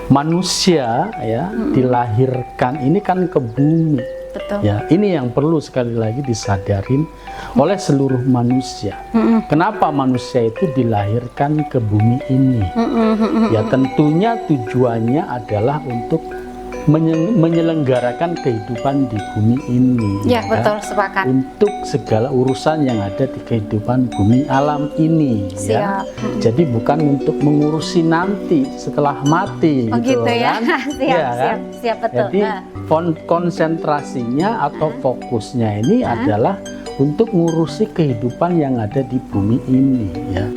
manusia ya dilahirkan ini kan ke bumi. Betul. Ya, ini yang perlu sekali lagi disadarin oleh seluruh manusia. Kenapa manusia itu dilahirkan ke bumi ini? Ya, tentunya tujuannya adalah untuk menyelenggarakan kehidupan di bumi ini. Ya, betul, sepakat. Untuk segala urusan yang ada di kehidupan bumi alam ini. Ya. Jadi bukan untuk mengurusi nanti setelah mati. Oh gitu ya. Kan? Siap, Ya, kan? siap, betul. Jadi konsentrasinya atau fokusnya ini adalah untuk mengurusi kehidupan yang ada di bumi ini. Ya.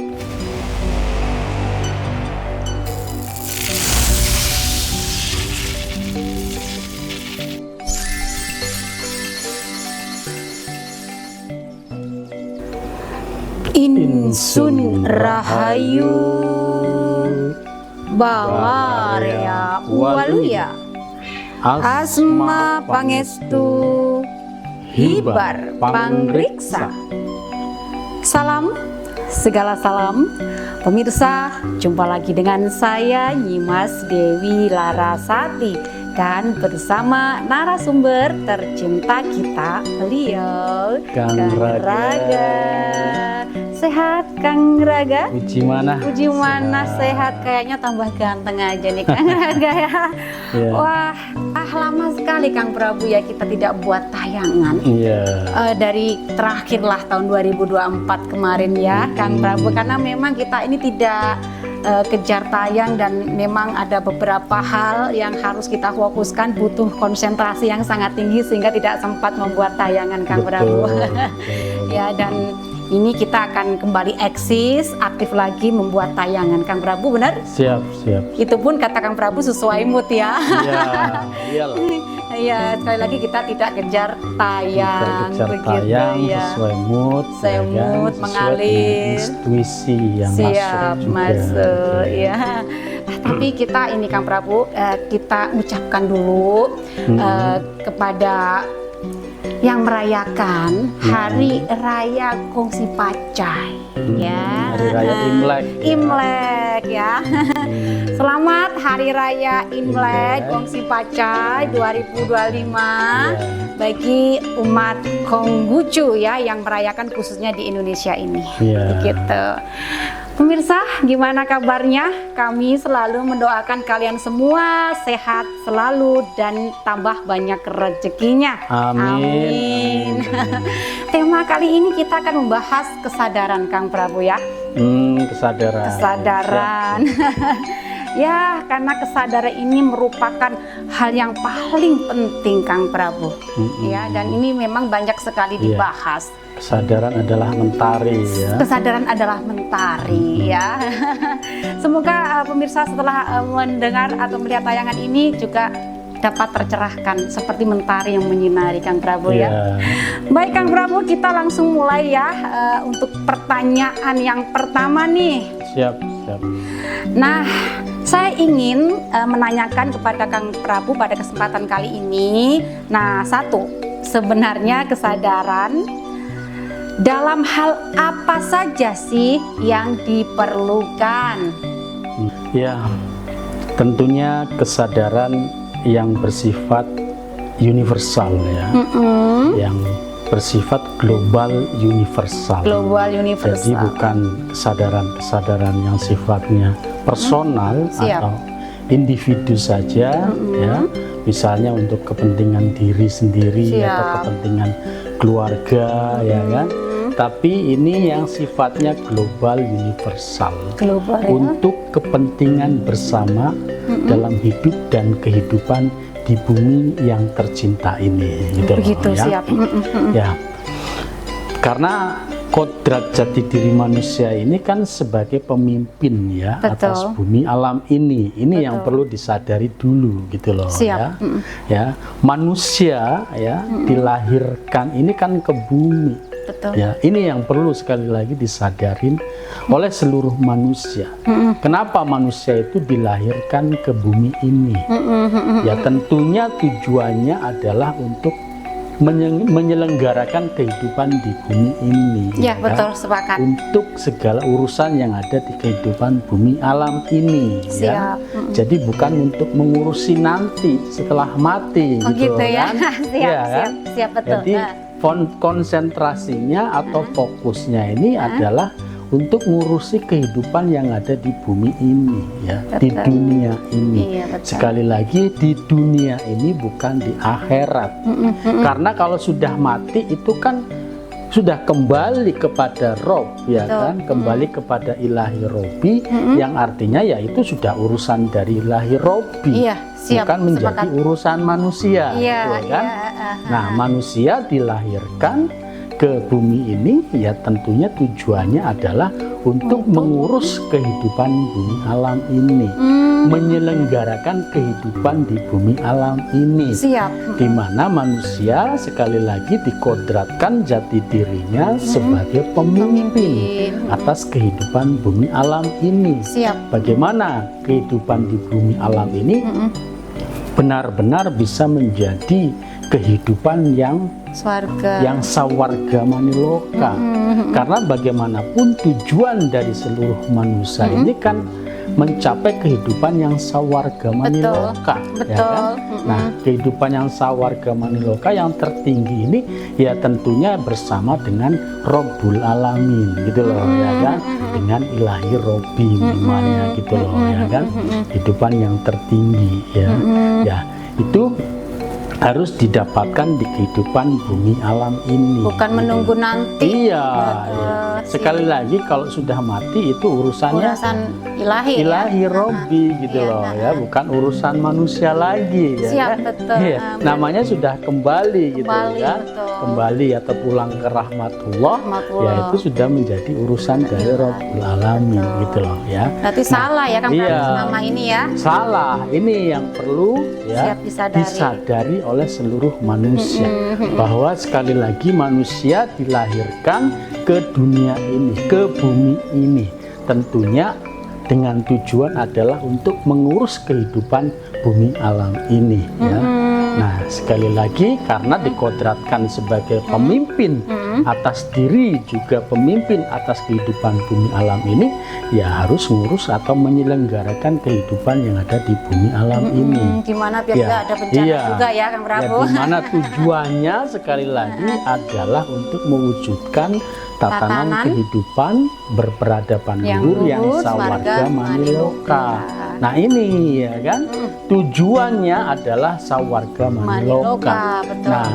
Insun Rahayu Bawaria Waluya Asma Pangestu Hibar Pangriksa. Salam, segala salam pemirsa, jumpa lagi dengan saya Nyimas Dewi Larasati dan bersama narasumber tercinta kita, beliau Kang Raga. Sehat Kang Raga? Puji mana? Puji mana sehat, kayaknya tambah ganteng aja nih Kang Raga ya. Yeah. Wah, lama sekali Kang Prabu ya kita tidak buat tayangan. Dari terakhirlah tahun 2024 kemarin ya Kang Prabu, karena memang kita ini tidak kejar tayang dan memang ada beberapa hal yang harus kita fokuskan, butuh konsentrasi yang sangat tinggi sehingga tidak sempat membuat tayangan Kang Prabu. Ya, dan ini kita akan kembali eksis, aktif lagi membuat tayangan Kang Prabu, benar? Siap. Itu pun kata Kang Prabu sesuai mood ya. Iya, iyalah. Iya, sekali lagi kita tidak kejar tayang, tayang ya. Sesuai mood, mood, mengalir, intuisi yang masuk, ya. Tapi kita ini Kang Prabu, kita ucapkan dulu kepada yang merayakan Hari Raya Kongsi Pacai, ya. Hari Raya Imlek ya. Selamat Hari Raya Imlek Kongsi Pacai 2025 bagi umat Konghucu ya yang merayakan khususnya di Indonesia ini. Begitu. Pemirsa, gimana kabarnya? Kami selalu mendoakan kalian semua sehat selalu dan tambah banyak rezekinya. Amin. Tema kali ini kita akan membahas kesadaran Kang Prabu ya. Kesadaran. Ya, karena kesadaran ini merupakan hal yang paling penting Kang Prabu. Ya, dan ini memang banyak sekali dibahas. Kesadaran adalah mentari ya. Kesadaran adalah mentari ya. Semoga pemirsa setelah mendengar atau melihat tayangan ini juga dapat tercerahkan seperti mentari yang menyinari Kang Prabu ya. Baik Kang Prabu, kita langsung mulai ya untuk pertanyaan yang pertama nih. Siap. Nah, saya ingin menanyakan kepada Kang Prabu pada kesempatan kali ini. Nah, satu, sebenarnya kesadaran dalam hal apa saja sih yang diperlukan? Ya, tentunya kesadaran yang bersifat universal ya, yang bersifat global universal. Jadi bukan kesadaran yang sifatnya personal atau individu saja ya, misalnya untuk kepentingan diri sendiri atau kepentingan keluarga ya kan. Tapi ini yang sifatnya global universal, untuk kepentingan bersama dalam hidup dan kehidupan di bumi yang tercinta ini. Begitu ya. Siap. Ya, karena kodrat jati diri manusia ini kan sebagai pemimpin ya atas bumi alam ini yang perlu disadari dulu gitu loh. Siap. Ya, manusia ya dilahirkan ini kan ke bumi. Ya, ini yang perlu sekali lagi disadarin oleh seluruh manusia. Kenapa manusia itu dilahirkan ke bumi ini? Ya, tentunya tujuannya adalah untuk menyelenggarakan kehidupan di bumi ini. Ya, betul, sepakat. Untuk segala urusan yang ada di kehidupan bumi alam ini. Siap. Ya. Jadi bukan untuk mengurusi nanti setelah mati. Oh, gitu ya. Kan? Siap, Ya, siap, kan? siap, betul. Jadi konsentrasinya atau fokusnya ini adalah untuk ngurusi kehidupan yang ada di bumi ini, ya, di dunia ini. Iya, betul. Sekali lagi, di dunia ini bukan di akhirat. Karena kalau sudah mati itu kan sudah kembali kepada Rob, ya kan, kembali kepada Ilahi Robbi, yang artinya ya itu sudah urusan dari Ilahi Robbi, Iya, siap, bukan menjadi urusan manusia, Iya, gitu kan? iya, Nah, manusia dilahirkan ke bumi ini ya tentunya tujuannya adalah untuk mengurus kehidupan bumi alam ini, menyelenggarakan kehidupan di bumi alam ini. Siap. Di mana manusia sekali lagi dikodratkan jati dirinya sebagai pemimpin atas kehidupan bumi alam ini. Siap. Bagaimana kehidupan di bumi alam ini benar-benar bisa menjadi kehidupan yang sawarga maniloka. Karena bagaimanapun tujuan dari seluruh manusia ini kan mencapai kehidupan yang sawarga maniloka. Betul. Ya kan? Nah, kehidupan yang sawarga maniloka yang tertinggi ini ya tentunya bersama dengan Robbul Alamin, gitu loh, ya kan, dengan Ilahi Robbi namanya, gitu loh, ya kan, kehidupan yang tertinggi, ya, ya itu harus didapatkan di kehidupan bumi alam ini. Bukan menunggu nanti. Iya, iya. Sekali lagi kalau sudah mati itu urusannya urusan ilahi, Ilahi Robbi, gitu loh, ya, bukan urusan manusia lagi. Siap, ya kan? betul. Iya, namanya sudah kembali, gitu kan, betul. kembali atau pulang ke rahmatullah, ya itu sudah menjadi urusan dari Robbul Alamin, gitu loh, ya. Berarti salah ya kan nama ini ya. Salah, ini yang perlu ya disadari oleh seluruh manusia, bahwa sekali lagi manusia dilahirkan ke dunia ini, ke bumi ini, tentunya dengan tujuan adalah untuk mengurus kehidupan bumi alam ini, ya. Nah, sekali lagi karena dikodratkan sebagai pemimpin atas diri, juga pemimpin atas kehidupan bumi alam ini, ya harus ngurus atau menyelenggarakan kehidupan yang ada di bumi alam ini. Gimana biar nggak ada bencana juga ya, Kang Prabu? Ya, dimana tujuannya sekali lagi adalah untuk mewujudkan tatanan kehidupan berperadaban luhur yang sawarga maniloka. Nah ini ya kan, tujuannya adalah sawarga maniloka. Nah,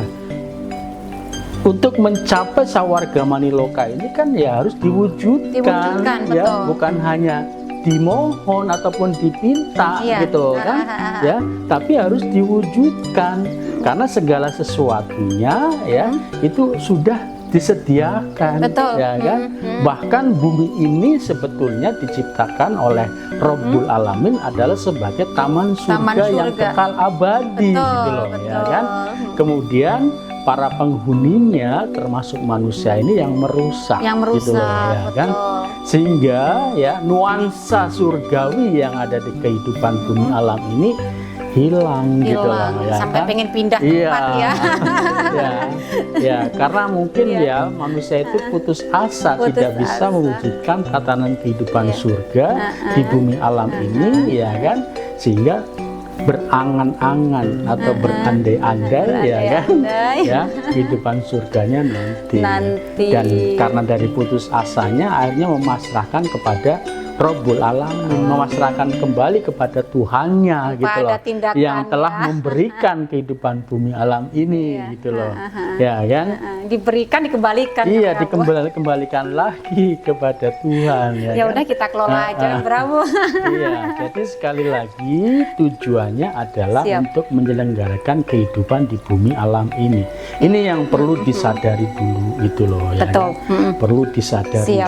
untuk mencapai sawarga maniloka ini kan ya harus diwujudkan ya, bukan hanya dimohon ataupun dipinta, gitu kan, ya, tapi harus diwujudkan karena segala sesuatunya ya itu sudah disediakan. Ya kan, bahkan bumi ini sebetulnya diciptakan oleh Robbul Alamin adalah sebagai taman surga yang kekal abadi, gitu loh, ya kan. Kemudian para penghuninya termasuk manusia ini yang merusak, gitu loh, ya kan. Sehingga ya nuansa surgawi yang ada di kehidupan bumi alam ini hilang, gitu loh, ya sampai kan? pengen pindah tempat ya. Ya, karena mungkin ya manusia itu putus asa, tidak bisa mewujudkan tatanan kehidupan surga di bumi alam ini, ya kan, sehingga berangan-angan atau berandai-andai, ya kan, ya kehidupan surganya nanti. Dan karena dari putus asanya akhirnya memasrahkan kepada Robbul Alamin, memasrahkan kembali kepada Tuhannya, gitu loh, yang telah memberikan kehidupan bumi alam ini, gitu loh, ya kan, diberikan dikembalikan, iya, dikembalikan lagi kepada Tuhan, ya udah kan? Kita kelola aja, Prabu. Iya, jadi sekali lagi tujuannya adalah untuk menyelenggarakan kehidupan di bumi alam ini. Ini yang perlu disadari dulu, gitu loh, ya kan? Perlu disadari.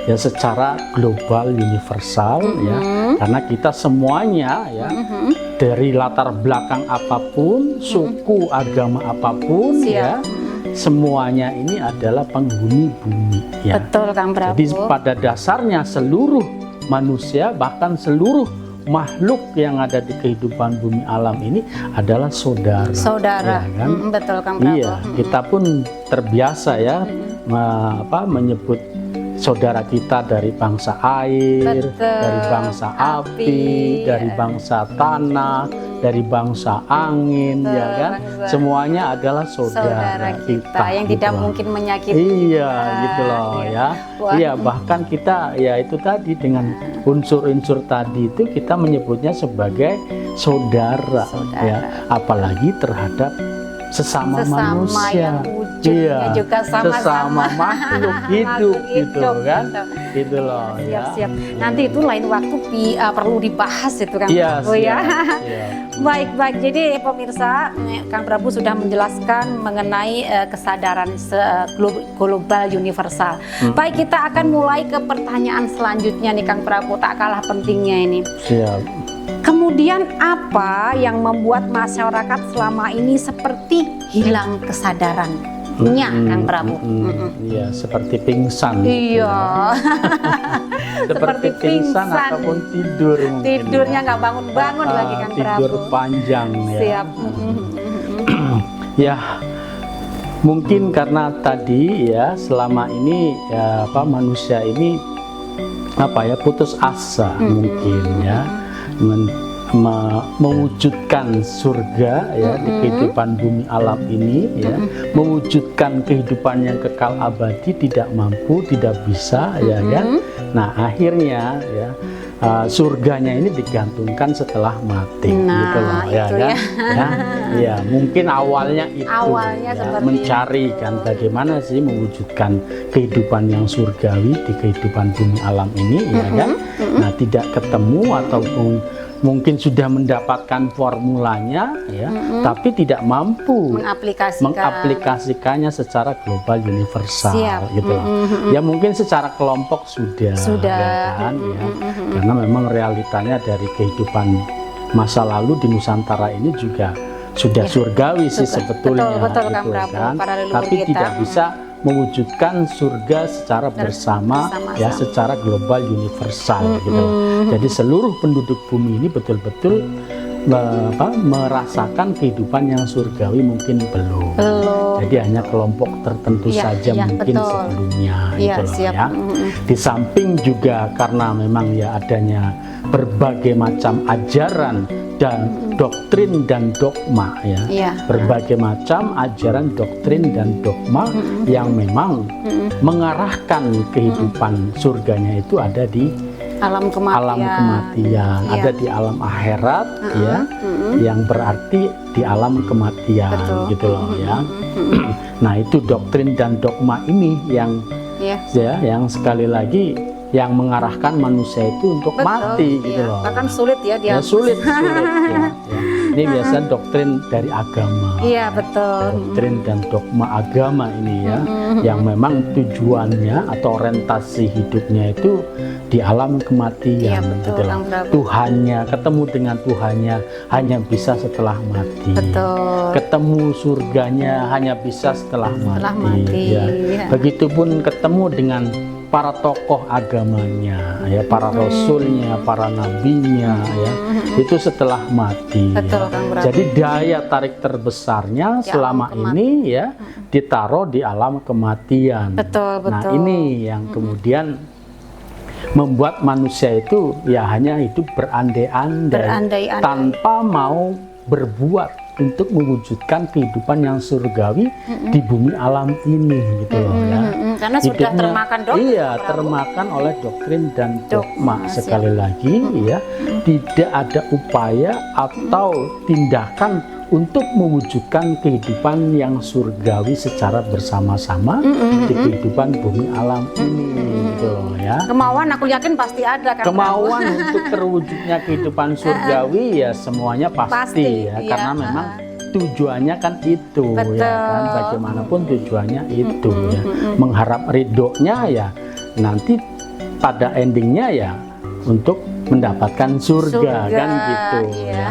Ya secara global universal, ya, karena kita semuanya ya dari latar belakang apapun, suku agama apapun, ya semuanya ini adalah penghuni bumi, ya. Betul, Kang Prabu. Jadi pada dasarnya seluruh manusia, bahkan seluruh makhluk yang ada di kehidupan bumi alam ini adalah saudara. Saudara, Ya kan? Betul Kang Prabu. Iya, kita pun terbiasa ya menyebut saudara kita dari bangsa air, Betul. dari bangsa api, dari bangsa tanah, dari bangsa angin, Betul, ya kan? bangsa. Semuanya adalah saudara kita yang gitu tidak loh. mungkin menyakiti Iya, kita. gitu loh ya. Wah. Iya, bahkan kita ya itu tadi dengan unsur-unsur tadi itu kita menyebutnya sebagai saudara, Saudara. ya. Apalagi terhadap sesama manusia, yang wujudnya juga sama-sama sesama makhluk hidup gitu kan, gitu loh ya. Siap. Nanti itu lain waktu perlu dibahas itu Kang Iya, Prabu ya. siap. Baik. Jadi pemirsa, Kang Prabu sudah menjelaskan mengenai kesadaran global universal. Baik, kita akan mulai ke pertanyaan selanjutnya nih Kang Prabu, tak kalah pentingnya ini. Siap. Kemudian apa yang membuat masyarakat selama ini seperti hilang kesadarannya, Kang Prabu? Iya, seperti pingsan. Iya. Seperti pingsan ataupun tidur mungkin. Tidurnya nggak bangun-bangun lagi Kang Prabu. Tidur panjang ya. Siap. Ya, mungkin karena tadi ya selama ini ya manusia ini putus asa mungkin ya mewujudkan surga ya di kehidupan bumi alam ini ya, mewujudkan kehidupan yang kekal abadi tidak mampu, tidak bisa ya kan. Nah, akhirnya ya surganya ini digantungkan setelah mati gitu loh ya kan. Ya, mungkin awalnya itu mencari kan bagaimana sih mewujudkan kehidupan yang surgawi di kehidupan bumi alam ini ya kan. Nah, tidak ketemu ataupun mungkin sudah mendapatkan formulanya ya, tapi tidak mampu mengaplikasikannya secara global universal. Gitu. Ya mungkin secara kelompok sudah. Ya kan, ya. Karena memang realitanya dari kehidupan masa lalu di Nusantara ini juga sudah surgawi sih sebetulnya. Betul, gitu, kan? Tapi tidak bisa mewujudkan surga secara bersama ya, secara global universal gitu. Jadi seluruh penduduk bumi ini betul-betul merasakan kehidupan yang surgawi mungkin belum. Jadi hanya kelompok tertentu saja mungkin sebelumnya gitu loh ya. Di samping juga karena memang ya adanya berbagai macam ajaran dan doktrin dan dogma ya. Berbagai macam ajaran, doktrin dan dogma yang memang mengarahkan kehidupan surganya itu ada di alam kematian, ada di alam akhirat ya, yang berarti di alam kematian gitu loh ya. Nah, itu doktrin dan dogma ini yang ya, yang sekali lagi yang mengarahkan manusia itu untuk mati gitu loh. Bahkan sulit ya dia. Sulit ya. Ini biasa doktrin dari agama. Iya, betul. Doktrin dan dogma agama ini ya, yang memang tujuannya atau orientasi hidupnya itu di alam kematian gitu loh. Tuhannya, ketemu dengan Tuhannya hanya bisa setelah mati. Ketemu surganya hanya bisa setelah mati. Ya. Begitupun ketemu dengan para tokoh agamanya ya, para rasulnya, para nabinya ya, itu setelah mati ya. Jadi daya tarik terbesarnya selama ini ya ditaruh di alam kematian. Nah, ini yang kemudian membuat manusia itu ya hanya hidup berandai-andai tanpa mau berbuat untuk mewujudkan kehidupan yang surgawi di bumi alam ini gitu loh ya. Karena sudah termakan doktrin. Iya, termakan oleh doktrin dan dogma. Sekali lagi ya, tidak ada upaya atau tindakan untuk mewujudkan kehidupan yang surgawi secara bersama-sama di kehidupan bumi alam ini gitu loh ya. Kemauan aku yakin pasti ada kan. Kemauan untuk terwujudnya kehidupan surgawi ya semuanya pasti ya, karena memang tujuannya kan itu ya kan, bagaimanapun tujuannya itu ya, mengharap ridhonya ya nanti pada endingnya ya untuk mendapatkan surga kan gitu ya.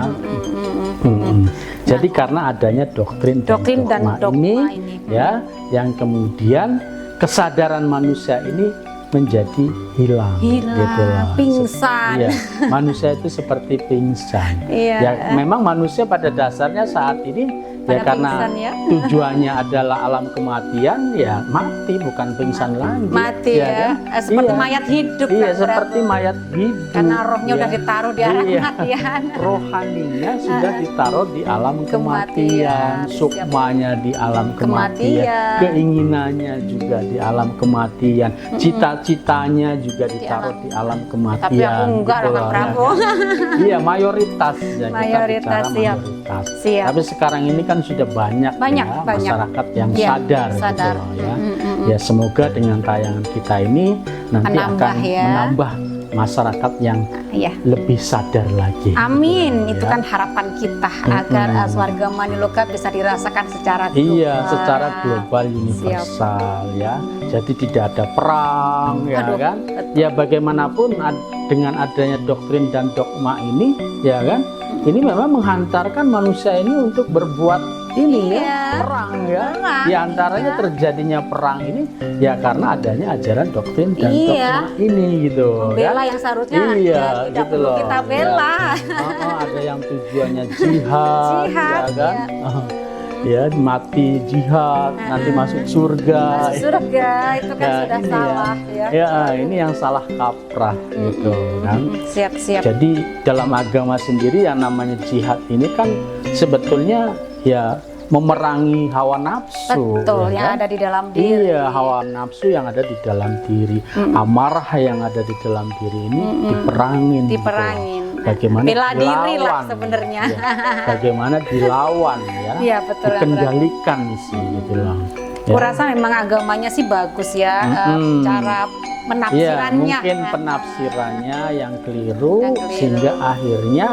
Jadi karena adanya doktrin dan dogma ini ya, yang kemudian kesadaran manusia ini menjadi hilang, gitu loh. Pingsan. Iya, manusia itu seperti pingsan. Iya. Ya, memang manusia pada dasarnya saat ini ya karena pingsan, ya. tujuannya adalah alam kematian, ya mati, bukan pingsan lagi. Mati ya, kan? seperti Iya. mayat hidup. Iya, kan, seperti mayat hidup. karena rohnya ya. udah ditaruh di alam Iya. kematian. Rohaninya sudah ditaruh di alam kematian, Kematian. sukmanya di alam kematian, Kematian. keinginannya juga di alam kematian, cita-citanya juga ditaruh di alam kematian. Tapi aku enggak gitu lah, loh, Kang Prabu. ya. Iya, mayoritas ya, Mayoritas, kita bicara siap. mayoritas. Siap. Tapi sekarang ini kan sudah banyak, Banyak. masyarakat yang Iya, sadar, sadar. gitu loh, ya. Ya semoga dengan tayangan kita ini nanti Menambah, akan ya. menambah masyarakat yang Iya. lebih sadar lagi. Amin, gitu, itu ya. kan harapan kita agar swarga Maniloka bisa dirasakan secara global. Iya, secara global universal ya. Jadi tidak ada perang, ya Aduh, kan? betul. Ya bagaimanapun dengan adanya doktrin dan dogma ini, ya kan? Ini memang menghantarkan manusia ini untuk berbuat ini Iya, ya, perang ya. perang, Di antaranya iya. terjadinya perang ini ya karena adanya ajaran doktrin dan Iya. dogma ini gitu. Bela kan? yang seharusnya Iya, ya, tidak gitu perlu loh. kita bela. Ya. Ada yang tujuannya jihad, Jihad, ya kan? ya. Ya, mati jihad, nanti masuk surga. Masuk surga itu kan Ya, sudah ini salah ya. Ya, ini yang salah kaprah gitu kan. Siap-siap. Jadi dalam agama sendiri yang namanya jihad ini kan sebetulnya ya memerangi hawa nafsu. Betul, ya yang kan? ada di dalam diri. Iya, hawa nafsu yang ada di dalam diri, amarah yang ada di dalam diri ini diperangin. gitu. Diperangin. Bagaimana Bela diri lah dilawan, sebenarnya. ya. Bagaimana dilawan ya. Iya, betul, Dikendalikan sih gitu loh. Ya. Kurasa memang agamanya sih bagus ya, cara Ya, penafsirannya. mungkin penafsirannya yang keliru, Yang keliru. sehingga akhirnya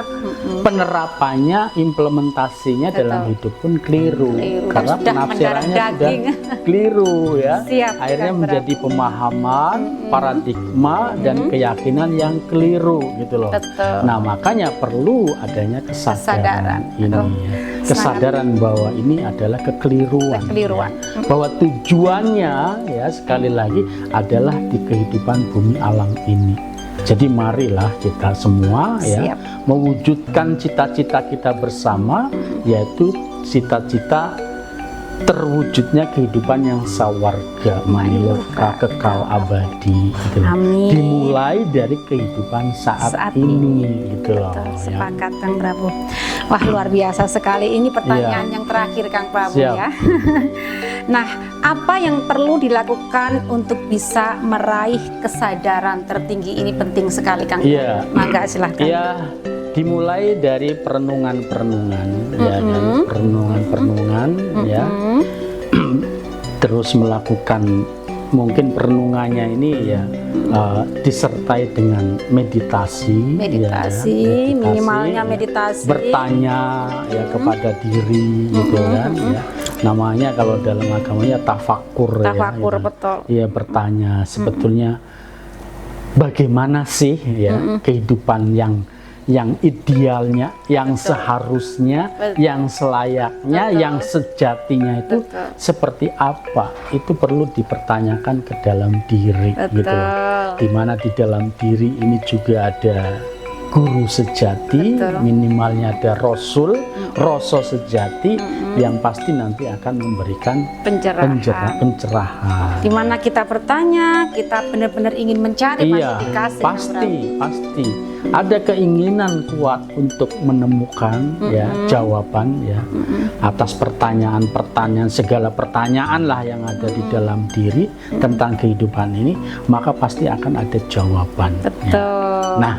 penerapannya, implementasinya dalam hidup pun keliru. Keliru. Karena Sudah penafsirannya mendarah sudah daging. keliru ya. Siap, Akhirnya Kang menjadi pemahaman, paradigma dan keyakinan yang keliru gitu loh. Betul. Nah, makanya perlu adanya kesadaran ini Aduh, ya. Kesadaran bahwa ini adalah kekeliruan. Kekeliruan. Ya. Bahwa tujuannya ya sekali lagi adalah di kehidupan bumi alam ini. Jadi marilah kita semua ya Siap. mewujudkan cita-cita kita bersama, yaitu cita-cita terwujudnya kehidupan yang sawarga Maniloka kekal abadi gitu loh. Amin. Dimulai dari kehidupan saat ini gitu loh Betul, ya. sepakat Kang Prabu. Wah, luar biasa sekali. Ini pertanyaan yang terakhir Kang Prabu Siap. ya. Nah, apa yang perlu dilakukan untuk bisa meraih kesadaran tertinggi ini penting sekali Kang Prabu. Iya. Mangga silahkan. Ya, dimulai dari perenungan-perenungan ya, dan perenungan-perenungan ya. Terus melakukan mungkin perenungannya ini ya disertai dengan meditasi, Meditasi, ya, minimalnya meditasi. bertanya ya kepada diri gitu kan ya. Namanya kalau dalam agamanya tafakur ya. Tafakur, gitu. betul. Iya, bertanya sebetulnya bagaimana sih ya kehidupan yang idealnya, yang seharusnya, yang selayaknya, yang sejatinya itu seperti apa? Itu perlu dipertanyakan ke dalam diri gitu loh. Dimana di dalam diri ini juga ada guru sejati, minimalnya ada rasul sejati yang pasti nanti akan memberikan pencerahan. Dimana kita bertanya, kita benar-benar ingin mencari, Iya, pasti dikasih. pasti ada keinginan kuat untuk menemukan ya jawaban ya atas pertanyaan-pertanyaan, segala pertanyaan lah yang ada di dalam diri tentang kehidupan ini, maka pasti akan ada jawaban. Betul. Ya. Nah,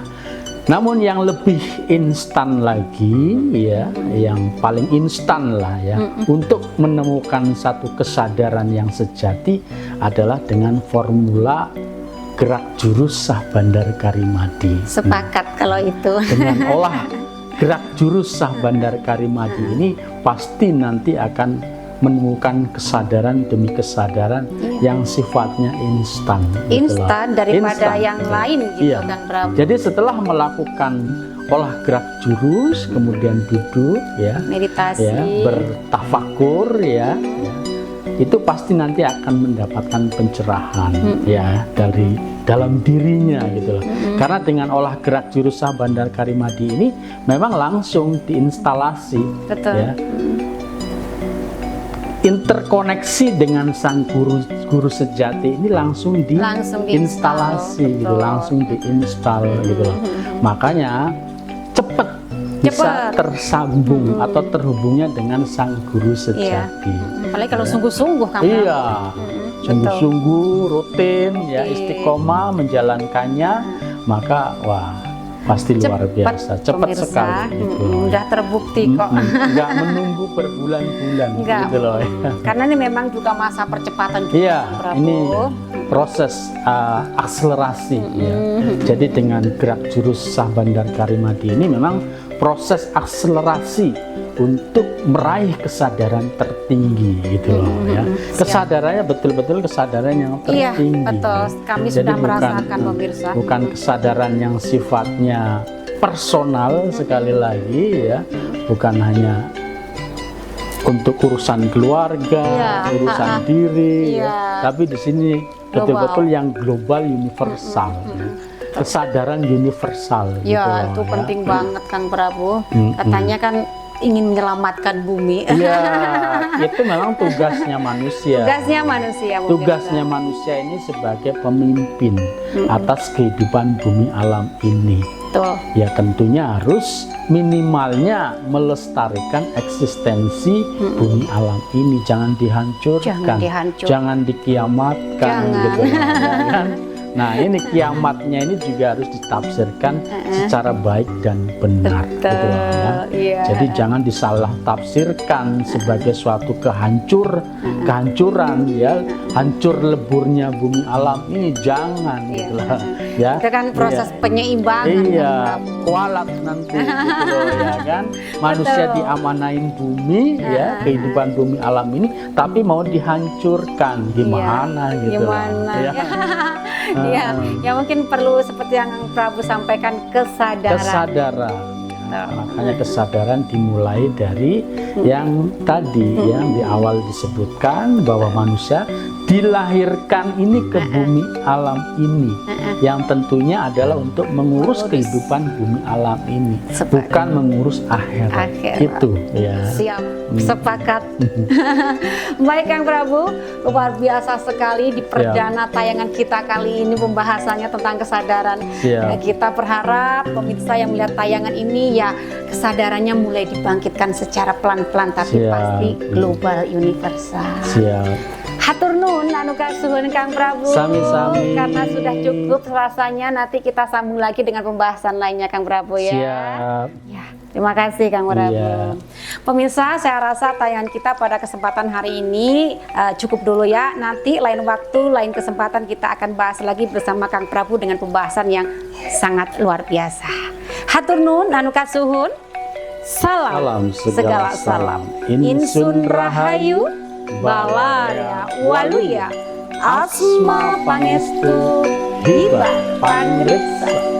namun yang lebih instan lagi ya, yang paling instan lah ya untuk menemukan satu kesadaran yang sejati adalah dengan formula gerak jurus sah bandar karimadi. Sepakat kalau itu. Dengan olah gerak jurus sah bandar karimadi ini pasti nanti akan menemukan kesadaran demi kesadaran yang sifatnya instan. Instan daripada yang lain gitu Iya. Kang Prabu. Jadi setelah melakukan olah gerak jurus, kemudian duduk ya, Meditasi. ya bertafakur ya, itu pasti nanti akan mendapatkan pencerahan ya dari dalam dirinya gitu loh. Karena dengan olah gerak jurus sah Bandar Karimadi ini memang langsung diinstalasi. Betul. Ya. Interkoneksi dengan sang guru sejati ini langsung diinstalasi gitu, langsung diinstal gitu loh. Makanya cepat bisa tersambung atau terhubungnya dengan sang guru sejati. Apalagi kalau sungguh-sungguh kan. Iya. Sungguh-sungguh rutin ya, istiqomah menjalankannya, maka wah pasti luar biasa, cepat sekali gitu. Udah terbukti kok. Nggak menunggu berbulan-bulan gitu loh ya. Karena ini memang juga masa percepatan juga. Iya, ini proses akselerasi ya. Jadi dengan gerak jurus sah Bandar Karimadi ini memang proses akselerasi untuk meraih kesadaran tertinggi gitu loh ya. Kesadarannya betul-betul kesadaran yang tertinggi. Iya, betul. Kami jadi sudah merasakan pemirsa. Bukan kesadaran yang sifatnya personal sekali lagi ya. Bukan hanya untuk urusan keluarga, urusan diri ya. Tapi di sini betul-betul yang global universal. Kesadaran universal ya, gitu itu penting banget Kang Prabu. Katanya kan ingin menyelamatkan bumi. Iya, itu memang tugasnya manusia. Tugasnya manusia ini sebagai pemimpin atas kehidupan bumi alam ini. Betul. Ya tentunya harus minimalnya melestarikan eksistensi bumi alam ini, jangan dihancurkan, jangan dikiamatkan gitu ya kan. Nah ini kiamatnya ini juga harus ditafsirkan secara baik dan benar gitu ya. Jadi jangan disalah tafsirkan sebagai suatu kehancuran ya, hancur leburnya bumi alam ini jangan gitu lah ya. Itu kan proses penyeimbangan. Iya, kualat nanti gitu loh ya kan. Manusia diamanain bumi ya, kehidupan bumi alam ini, tapi mau dihancurkan gimana gitu gimana ya. Iya, ya mungkin perlu seperti yang Prabu sampaikan, kesadaran. Makanya kesadaran dimulai dari yang tadi yang di awal disebutkan bahwa manusia dilahirkan ini ke bumi alam ini, yang tentunya adalah untuk mengurus kehidupan bumi alam ini, bukan mengurus akhirat. Itu ya. Siap, sepakat. Baik Kang Prabu, luar biasa sekali di perdana tayangan kita kali ini pembahasannya tentang kesadaran. Ya, kita berharap pemirsa yang melihat tayangan ini ya kesadarannya mulai dibangkitkan secara pelan-pelan, tapi pasti global universal. Hatur nuhun anu kasuhun Kang Prabu. Sami-sami. Karena sudah cukup rasanya, nanti kita sambung lagi dengan pembahasan lainnya Kang Prabu ya. Siap. Ya, terima kasih Kang Prabu. Pemirsa, saya rasa tayangan kita pada kesempatan hari ini cukup dulu ya. Nanti lain waktu, lain kesempatan kita akan bahas lagi bersama Kang Prabu dengan pembahasan yang sangat luar biasa. Hatur nuhun anu kasuhun. Salam segala salam. Insun rahayu. Balaya waluya asma pangestu hiba pangreksa.